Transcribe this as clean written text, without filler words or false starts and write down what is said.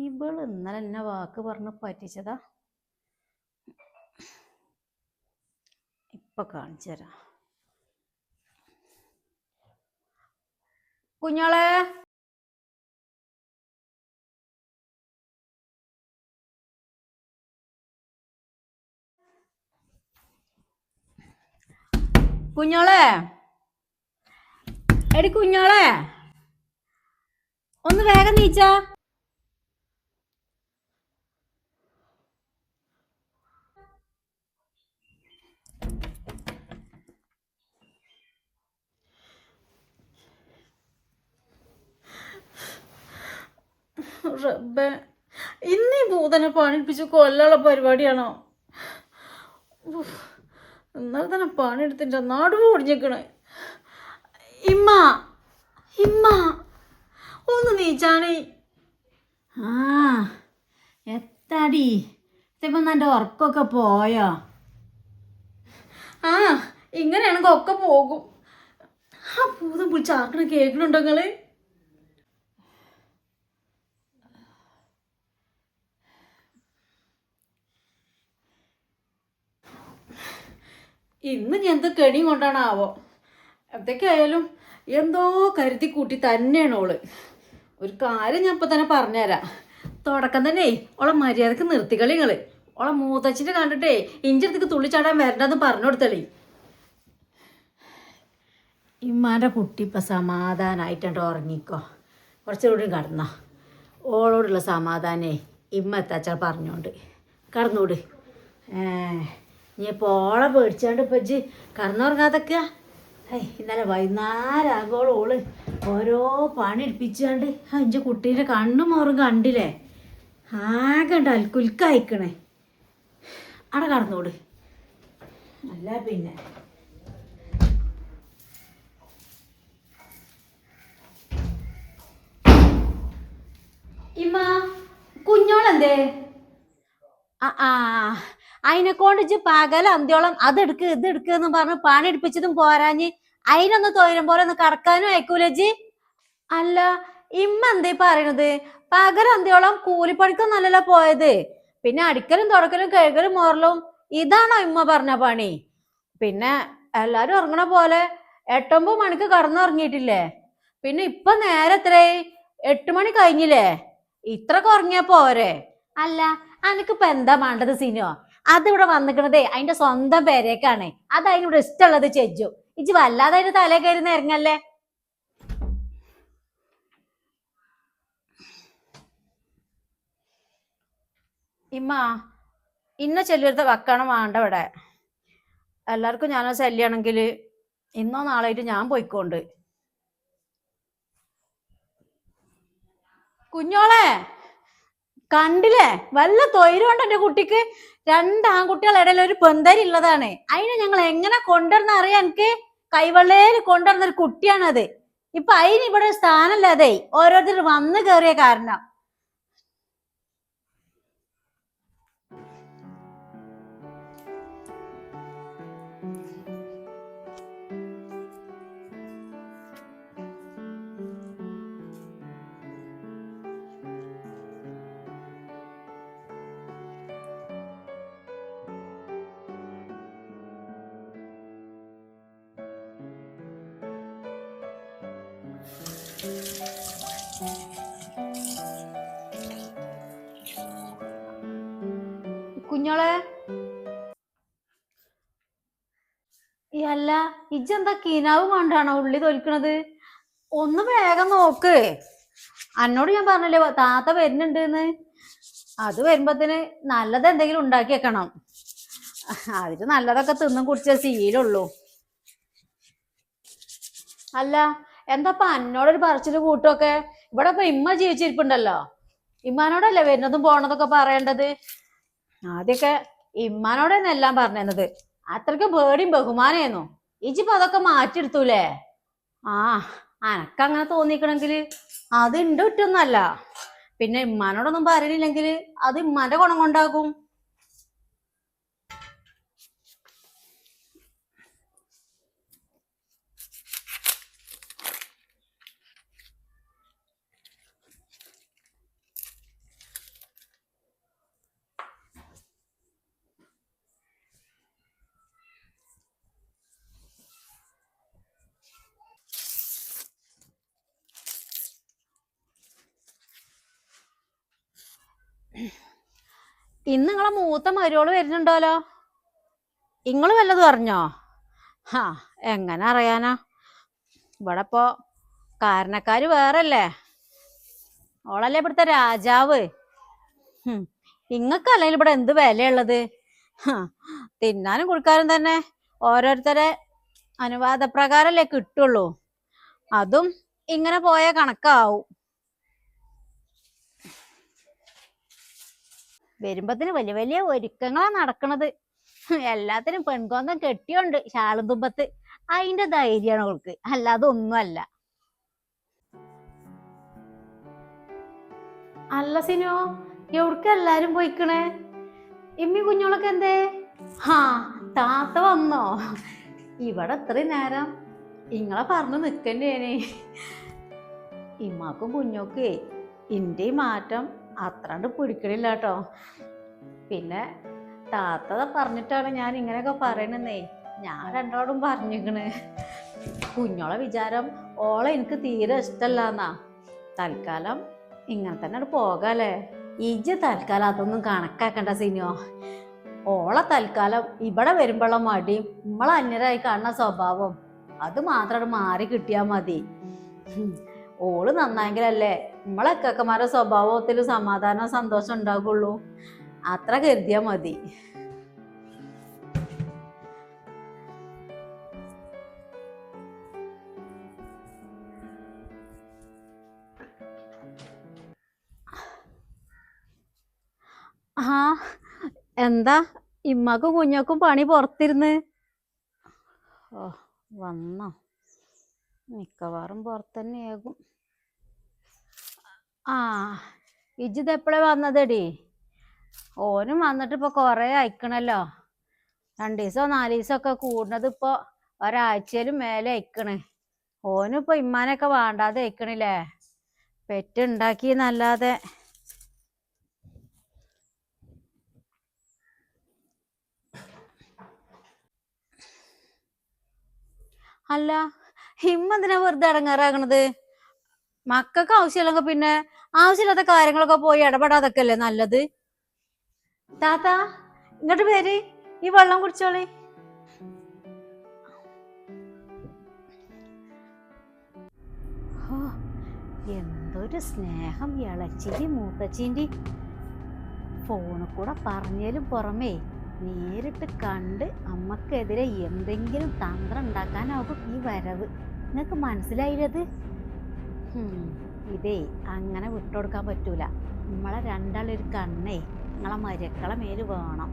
ഇവള് ഇന്നലെ എന്നെ വാക്ക് പറഞ്ഞ് പറ്റിച്ചതാ. ഇപ്പൊ കാണിച്ചു തരാം. കുഞ്ഞോളെ, കുഞ്ഞോളെ, എടി കുഞ്ഞോളെ, ഒന്ന് വേഗം നീച്ചാ. റബ്ബേ, ഇന്നീ ഭൂതനെ പണിപ്പിച്ച് കൊല്ലുള്ള പരിപാടിയാണോ? ഇന്നലെ തന്നെ പണിയെടുത്തിട്ട് നടുവ് ഒടിഞ്ഞേക്കണേ. ഇമ്മ ഇമ്മ ഒന്ന് നീച്ചാണേ. ആ എത്താടി ഇപ്പം എൻ്റെ ഉറക്കമൊക്കെ പോയോ? ആ ഇങ്ങനെയാണെങ്കിൽ ഒക്കെ പോകും. ആ ഭൂതം വിളിച്ചാർക്കണ കേൾക്കണുണ്ടോ നിങ്ങള്? ഇന്ന് ഞാൻ എന്ത് കെണി കൊണ്ടാണാവോ? എന്തൊക്കെയായാലും എന്തോ കരുതി കൂട്ടി തന്നെയാണ് ഓള്. ഒരു കാര്യം ഞാൻ ഇപ്പം തന്നെ പറഞ്ഞുതരാം. തുടക്കം തന്നെ ഓളെ മര്യാദക്ക് നിർത്തിക്കളി നിങ്ങള്. ഓളെ മൂത്തച്ഛൻ്റെ കണ്ടിട്ടേ ഇഞ്ചി അടുത്തേക്ക് തുള്ളിച്ചാടാൻ വരണ്ടെന്ന് പറഞ്ഞു കൊടുത്തളി. ഇമ്മാൻ്റെ കുട്ടി ഇപ്പം സമാധാനമായിട്ടുണ്ട്, ഉറങ്ങിക്കോ. കുറച്ചുകൂടി കടന്നോ. ഓളോടുള്ള സമാധാനേ ഇമ്മ എത്താച്ചാൽ പറഞ്ഞോണ്ട് കടന്നോട്. നീ ഇപ്പോൾ ഓളെ പേടിച്ചാണ്ട് ഇപ്പം ഇജ്ജ് കടന്നുറങ്ങാതൊക്കെ. ഇന്നലെ വൈകുന്നേരം ആകുമ്പോൾ ഓള് ഓരോ പണി എടുപ്പിച്ചാണ്ട് എൻ്റെ കുട്ടീൻ്റെ കണ്ണും മോറും കണ്ടില്ലേ? ആകെ ഉണ്ട് അൽക്കുൽക്കയക്കണേ. അവിടെ കടന്നോട്. അല്ല പിന്നെ ഇമ്മ കുഞ്ഞോളെന്തേ? ആ അതിനെക്കൊണ്ട് ഇജ്ജ് പകൽ അന്ത്യോളം അതെടുക്ക് ഇതെടുക്കെന്ന് പറഞ്ഞ് പണി എടുപ്പിച്ചതും പോരാഞ്ഞ് അതിനൊന്ന് തൊയിലും പോലെ ഒന്ന് കടക്കാനും അയക്കൂല ഇജ്ജ്. അല്ല ഇമ്മ എന്തേ പറയണത്? പകൽ അന്ത്യോളം കൂലിപ്പണിക്കൊന്നല്ലല്ലോ പോയത്. പിന്നെ അടിക്കലും തുടക്കലും കഴുകലും മോറലും ഇതാണോ ഇമ്മ പറഞ്ഞ പണി? പിന്നെ എല്ലാരും ഉറങ്ങണ പോലെ 8-9 മണിക്ക് കടന്നുറങ്ങിയിട്ടില്ലേ? പിന്നെ ഇപ്പൊ നേരെ എത്രയായി? 8 മണി കഴിഞ്ഞില്ലേ? ഇത്രക്ക് ഉറങ്ങിയാ പോരെ? അല്ല അനക്കിപ്പോ എന്താ വേണ്ടത് സിനോ? അതിവിടെ വന്നിക്കണതേ അതിന്റെ സ്വന്തം പേരേക്കാണ്. അത് അതിനിവിടെ ഇഷ്ടമുള്ളത് ചെജ്ജു. ഇജ്ജ് വല്ലാതെ അതിന്റെ തലേ കയറി ഇറങ്ങല്ലേ. ഇമ്മ ഇന്ന ചെല്ലുവരുത്ത വക്കണം വേണ്ട ഇവിടെ. എല്ലാവർക്കും ഞാനോ ശല്യാണെങ്കിൽ ഇന്നോ നാളായിട്ട് ഞാൻ പോയിക്കോണ്ട്. കുഞ്ഞോളെ കണ്ടില്ലേ? വല്ല തൊയിലുണ്ട് എന്റെ കുട്ടിക്ക്. 2 ആൺകുട്ടികളുടെ ഇടയിൽ ഒരു പെന്തരി ഉള്ളതാണ്. അതിനെ ഞങ്ങൾ എങ്ങനെ കൊണ്ടുവരുന്ന അറിയാം എനിക്ക്? കൈവെള്ളയിൽ കൊണ്ടുവരുന്നൊരു കുട്ടിയാണത്. ഇപ്പൊ അതിന് ഇവിടെ സ്ഥാനമില്ലാതെ ഓരോരുത്തർ വന്നു കയറിയ കാരണം. കുഞ്ഞോളെ അല്ല ഇജ്ജെന്താ കിനാവ് കൊണ്ടാണോ ഉള്ളി തൊലിക്കണത്? ഒന്ന് വേഗം നോക്ക്. എന്നോട് ഞാൻ പറഞ്ഞില്ലേ താത്ത വരുന്നുണ്ടെന്ന്. അത് വരുമ്പത്തിന് നല്ലത് എന്തെങ്കിലും ഉണ്ടാക്കി വെക്കണം. അതിന് നല്ലതൊക്കെ തിന്നും കുടിച്ച ശീലമുള്ളൂ. അല്ല എന്താപ്പ എന്നോടൊരു പറച്ചില് കൂട്ടൊക്കെ? ഇവിടെ ഇപ്പൊ ഇമ്മ ജീവിച്ചിരിപ്പുണ്ടല്ലോ. ഇമ്മാനോടല്ലേ വരുന്നതും പോണതൊക്കെ പറയേണ്ടത്. ആദ്യൊക്കെ ഇമ്മാനോടെന്നെല്ലാം പറഞ്ഞത്. അത്രയ്ക്ക് പേടിയും ബഹുമാനായിരുന്നു. ഇജിപ്പോ അതൊക്കെ മാറ്റിയെടുത്തൂലേ? ആ അനക്കങ്ങനെ തോന്നിക്കണെങ്കില് അത് ഇന്റെ കുറ്റൊന്നല്ല. പിന്നെ ഇമ്മാനോടൊന്നും പറയണില്ലെങ്കിൽ അത് ഇമ്മാന്റെ ഗുണം കൊണ്ടാകും. ഇന്ന് നിങ്ങളെ മൂത്ത മരുവോള് വരുന്നുണ്ടോലോ? ഇങ്ങള് വല്ലതും അറിഞ്ഞോ? ഹാ, എങ്ങനെ അറിയാനാ? ഇവിടെ ഇപ്പോ കാരണക്കാര് വേറല്ലേ, ഓളല്ലേ ഇവിടുത്തെ രാജാവ്. ഇങ്ങക്കല്ലെങ്കിൽ ഇവിടെ എന്ത് വിലയുള്ളത്? തിന്നാനും കുടിക്കാനും തന്നെ ഓരോരുത്തരെ അനുവാദപ്രകാരല്ലേ കിട്ടുള്ളൂ. അതും ഇങ്ങനെ പോയ കണക്കാവും. വരുമ്പത്തിന് വലിയ വലിയ ഒരുക്കങ്ങളാ നടക്കണത്. എല്ലാത്തിനും പെൺകോന്തം കെട്ടിയുണ്ട് ഷാളും തുമ്പത്ത്. അതിന്റെ ധൈര്യമാണ് അവൾക്ക്, അല്ലാതെ ഒന്നുമല്ല. അല്ല സിനോ, എവിടക്ക എല്ലാരും പോയിക്കണേ? ഇമ്മി കുഞ്ഞോളൊക്കെ എന്തേ? ഹാ, താത്ത വന്നോ? ഇവിടെ ഇത്രയും നേരം ഇങ്ങളെ പറഞ്ഞു നിക്കണ്ടേനെ. ഇമ്മാക്കും കുഞ്ഞോക്കേ ഇന്റെ മാറ്റം അത്രണ്ട് പിടിക്കണില്ല കേട്ടോ. പിന്നെ താത്തത പറഞ്ഞിട്ടാണ് ഞാൻ ഇങ്ങനെയൊക്കെ പറയണെന്നേ. ഞാൻ രണ്ടോടും പറഞ്ഞിക്കണ്. കുഞ്ഞോളെ വിചാരം ഓളെ എനിക്ക് തീരെ ഇഷ്ടല്ലാന്നാ. തൽക്കാലം ഇങ്ങനെ തന്നെ പോകാല്ലേ. ഇജ്ജ് തൽക്കാലം അതൊന്നും കണക്കാക്കണ്ട സിനിയോ. ഓളെ തൽക്കാലം ഇവിടെ വരുമ്പോഴുള്ള മടിയും നമ്മളെ അന്യരായി കാണുന്ന സ്വഭാവം അത് മാത്രം മാറി കിട്ടിയാ മതി. ഓള് നന്നായെങ്കിലല്ലേ നമ്മളെ ഇക്കക്കന്മാരുടെ സ്വഭാവത്തിൽ സമാധാനം സന്തോഷം ഉണ്ടാകുള്ളൂ. അത്ര കരുതിയാ മതി. ആ, എന്താ ഇമ്മക്കും കുഞ്ഞക്കും പണി പുറത്തിരുന്ന്? ഓ, വന്നോ? മിക്കവാറും പുറത്തന്നെയാകും. ആ, ഇജിത് എപ്പോഴേ വന്നതടി? ഓനും വന്നിട്ട് ഇപ്പൊ കൊറേ അയക്കണല്ലോ. 2 ദിവസോ 4 ദിവസം ഒക്കെ കൂടുന്നത് ഇപ്പൊ ഒരാഴ്ചയിലും മേലെ അയക്കണ്. ഓനും ഇപ്പൊ ഇമ്മാനൊക്കെ വേണ്ടാതെ അയക്കണില്ലേ, പെറ്റുണ്ടാക്കിന്നല്ലാതെ. അല്ല, ഇമ്മെന്തിനാ വെറുതെ ഇടങ്ങേറാകണത്? മക്കൾക്ക് ആവശ്യമില്ലെങ്കിൽ പിന്നെ ആവശ്യമില്ലാത്ത കാര്യങ്ങളൊക്കെ പോയി ഇടപെടാതൊക്കെ അല്ലേ നല്ലത്. താത്ത ഇങ്ങോട്ട് പേര്, ഈ വെള്ളം കുടിച്ചോളി. എന്തൊരു സ്നേഹം ഇളച്ചിന്റെ മൂത്തച്ചിന്റെ. ഫോണിൽ കൂടെ പറഞ്ഞാലും പുറമേ നേരിട്ട് കണ്ട് അമ്മക്കെതിരെ എന്തെങ്കിലും തന്ത്രം ഉണ്ടാക്കാനാവും ഈ വരവ്. നിങ്ങക്ക് മനസ്സിലായില്ലത്? ഇതേ അങ്ങനെ വിട്ടുകൊടുക്കാൻ പറ്റൂല. നമ്മളെ രണ്ടാളൊരു കണ്ണേ നിങ്ങളെ മരക്കളെ മേല് വേണം.